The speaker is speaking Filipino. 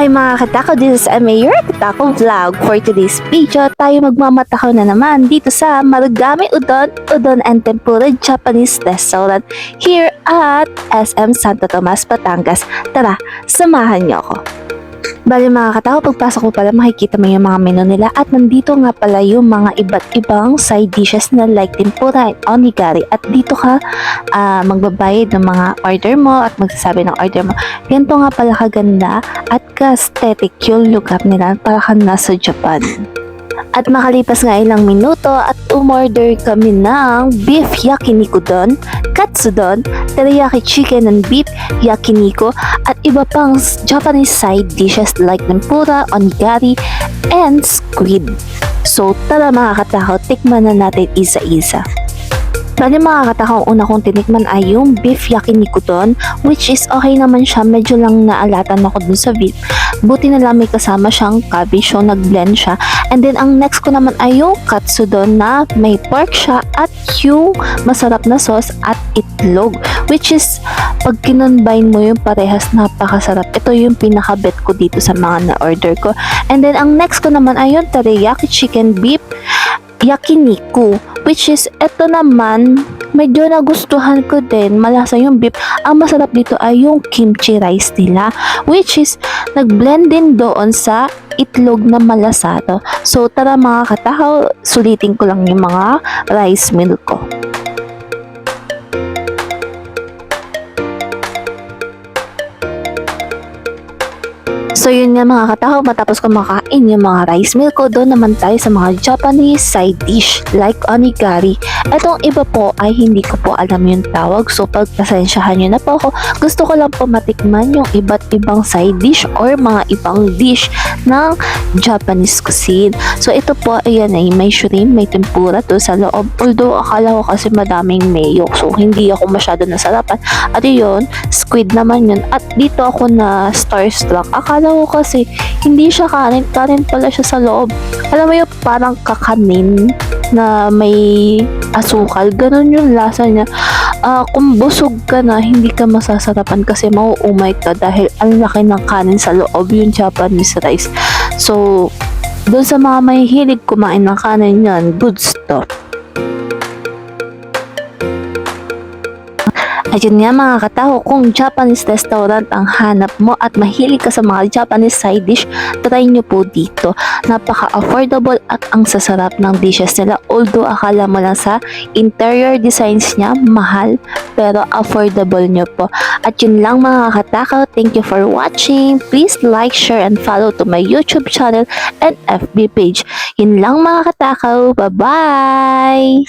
Hi mga katako, this is Emma, your katako vlog. For today's video, tayo magmamatakaw na naman dito sa Marugame Udon and Tempura Japanese restaurant here at SM Santo Tomas, Batangas. Tara, samahan niyo ako. Bali mga katao, pagpasok ko pala makikita mo yung mga menu nila at nandito nga pala yung mga iba't ibang side dishes na like tempura and onigiri at dito ka magbabayad ng mga order mo at magsasabi ng order mo. Ganito nga pala kaganda at ka-aesthetic yung lugar nila para ka nasa Japan. At makalipas nga ilang minuto at umorder kami ng beef yakiniku don, katsudon, teriyaki chicken and beef yakiniku at iba pang Japanese side dishes like tempura, onigiri, and squid. So tara mga katakaw, tikman na natin isa-isa. Bali mga katakang una kong tinikman ay yung beef yakiniku don, which is okay naman siya, medyo lang naalatan ako dun sa beef. Buti na lang may kasama siyang cabbage, so nag-blend siya. And then ang next ko naman ay yung katsudon na may pork siya at yung masarap na sauce at itlog, which is pag kinonbine mo yung parehas, napakasarap. Ito yung pinaka-bet ko dito sa mga na-order ko. And then ang next ko naman ay yung teriyaki chicken beef yakiniku, which is ito naman medyo nagustuhan ko din, malasa yung beef. Ang masarap dito ay yung kimchi rice nila, which is nag-blend din doon sa itlog na malasado. So tara mga katakaw, sulitin ko lang yung mga rice meal ko. So yun nga mga katakaw, matapos ko makain yung mga rice meal ko, doon naman tayo sa mga Japanese side dish like onigiri. Etong iba po ay hindi ko po alam yung tawag, so pagpasensyahan nyo na po ako. Gusto ko lang po matikman yung iba't ibang side dish or mga ibang dish ng Japanese cuisine. So ito po, ayan ay may shrimp, may tempura to sa loob. Although akala ko kasi madaming mayo, so hindi ako masyado nasarapan. At yun, squid naman yun. At dito ako na starstruck. Akala ko kasi hindi siya kanin pala siya sa loob. Alam mo yung parang kakanin na may asukal, ganun yung lasa niya. Kung busog ka na, hindi ka masasarapan kasi mauumay ka dahil ang laki ng kanin sa loob yung Japanese rice. So doon sa mga mahihilig kumain ng kanin yan, goods to. Ayun nga mga katao, kung Japanese restaurant ang hanap mo at mahilig ka sa mga Japanese side dish, try nyo po dito. Napaka-affordable at ang sasarap ng dishes nila. Although akala mo lang sa interior designs niya, mahal, pero affordable nyo po. At yun lang mga katakaw, thank you for watching. Please like, share, and follow to my YouTube channel and FB page. Yun lang mga katakaw, bye-bye!